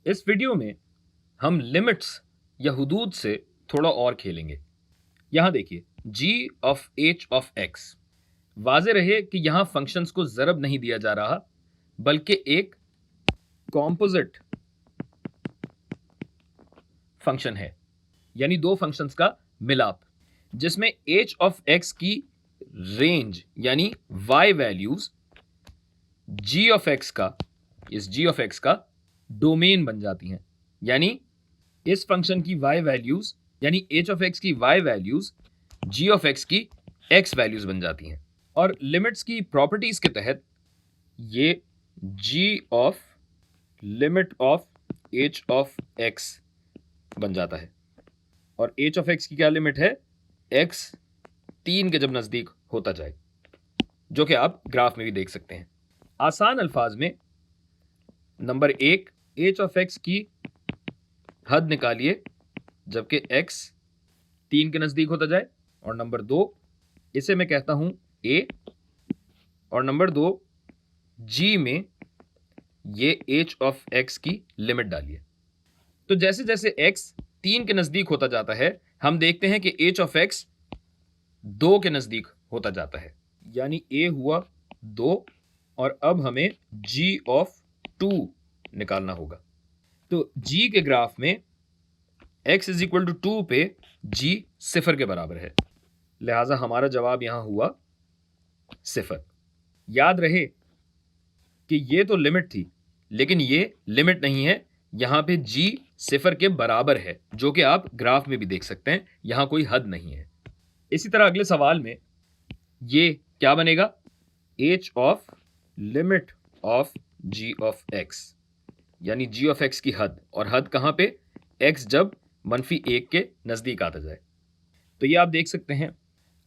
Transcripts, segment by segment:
इस वीडियो में हम लिमिट्स या हुदूद से थोड़ा और खेलेंगे। यहां देखिए g of h of x। वाज़े रहे कि यहां फंक्शंस को ज़रब नहीं दिया जा रहा बल्कि एक कॉम्पोजिट फंक्शन है, यानी दो फंक्शंस का मिलाप, जिसमें h ऑफ x की रेंज यानी y values g of x का, इस g ऑफ x का डोमेन बन जाती हैं। यानी इस फंक्शन की y वैल्यूज यानी h ऑफ x की y values g of x की x वैल्यूज बन जाती हैं। और लिमिट्स की प्रॉपर्टीज के तहत ये g of limit of h of x बन जाता है। और h ऑफ x की क्या लिमिट है? x 3 के जब नजदीक होता जाए, जो कि आप ग्राफ में भी देख सकते हैं। आसान अल्फाज में नंबर 1 h ऑफ x की हद निकालिए जबकि x 3 के नजदीक होता जाए, और नंबर 2 इसे मैं कहता हूं a, और नंबर 2 g में ये h ऑफ x की लिमिट डालिए। तो जैसे जैसे x 3 के नजदीक होता जाता है, हम देखते हैं कि h ऑफ x 2 के नजदीक होता जाता है, यानी a हुआ 2, और अब हमें g ऑफ 2 निकालना होगा। तो g के ग्राफ में x इज इक्वल टू 2 पे g 0 के बराबर है, लिहाजा हमारा जवाब यहां हुआ 0। याद रहे कि ये तो लिमिट थी, लेकिन ये लिमिट नहीं है। यहां पे g 0 के बराबर है, जो कि आप ग्राफ में भी देख सकते हैं। यहां कोई हद नहीं है। इसी तरह अगले सवाल में ये क्या बनेगा? h of limit of g of x, यानी g ऑफ x की हद, और हद कहां पे? x जब -1 के नजदीक आता जाए। तो ये आप देख सकते हैं।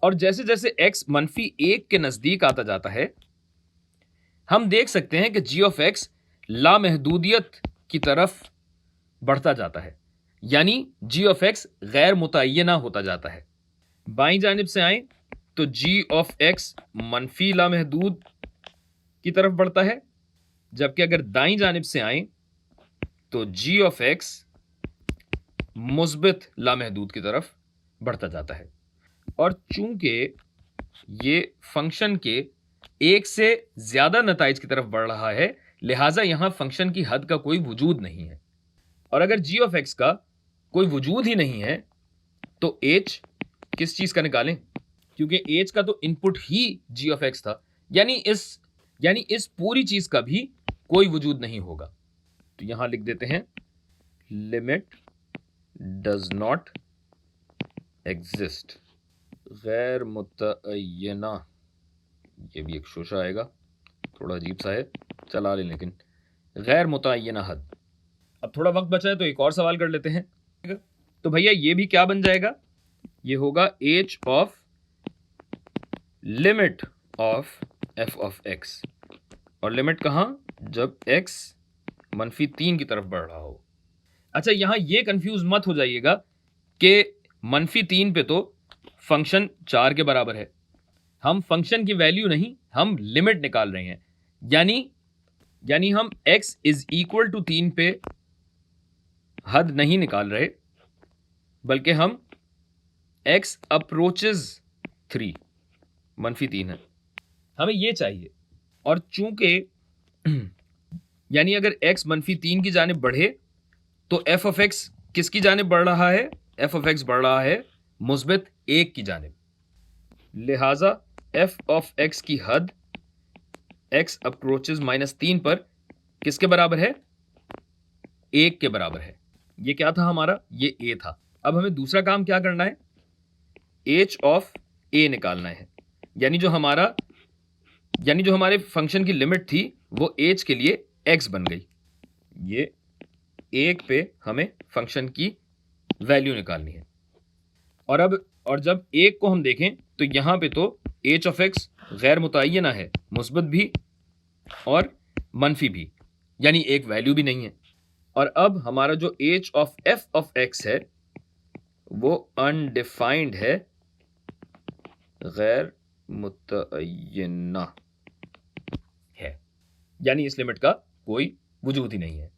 और जैसे जैसे x -1 के नजदीक आता जाता है, हम देख सकते हैं कि g ऑफ x लामहदूदियत की तरफ बढ़ता जाता है, यानी g ऑफ x गैर मुतय्यना होता जाता है। बाईं जानिब से आए तो g ऑफ x मनफी लामहदूद की तरफ बढ़ता है, जबकि अगर दाईं जानिब से आए तो g ऑफ x मुस्बित लामहदूद की तरफ बढ़ता जाता है। और चूंकि ये फंक्शन के एक से ज्यादा नताइज की तरफ बढ़ रहा है, लिहाजा यहां फंक्शन की हद का कोई वजूद नहीं है। और अगर g ऑफ x का कोई वजूद ही नहीं है तो h किस चीज का निकालें? क्योंकि h का तो input he g of x था, यानी इस पूरी चीज का भी कोई वजूद नहीं होगा। तो यहां लिख देते हैं लिमिट डज नॉट एग्जिस्ट। गैर मुतय्यना, ये भी एक शोशा आएगा, थोड़ा अजीब सा है, चला लें, लेकिन गैर मुतय्यना हद। अब थोड़ा वक्त बचा है तो एक और सवाल कर लेते हैं। तो भैया ये भी क्या बन जाएगा? ये होगा h of limit of f of x, और लिमिट कहां? जब x -3 की तरफ बढ़ रहा हो। अच्छा, यहां ये कंफ्यूज मत हो जाइएगा कि -3 पे तो फंक्शन 4 के बराबर है। हम फंक्शन की वैल्यू नहीं, हम लिमिट निकाल रहे हैं। यानी हम x इज इक्वल टू 3 पे हद नहीं निकाल रहे, बल्कि हम x अप्रोचेज 3, -3 है, हमें ये चाहिए। और चूंकि यानी अगर x -3 की जानिब बढ़े तो f ऑफ x किसकी जानिब बढ़ रहा है? f ऑफ x बढ़ रहा है मुस्बित 1 की जानिब। लिहाजा f ऑफ x की हद x अप्रोचेज -3 पर किसके बराबर है? 1 के बराबर है। ये क्या था हमारा? ये a था। अब हमें दूसरा काम क्या करना है? h ऑफ a निकालना है, यानी जो हमारे फंक्शन की लिमिट थी वो h के लिए x बन गई। ये 1 पे हमें फंक्शन की वैल्यू निकालनी है। और जब 1 को हम देखें तो यहां पे तो h ऑफ x गैर मुतय्यना है, मुस्बत भी और मनफी भी, यानी एक वैल्यू भी नहीं है। और अब हमारा जो h of f of x है वो अनडिफाइंड है, गैर मुतय्यना है, यानी इस लिमिट का कोई वजूद ही नहीं है।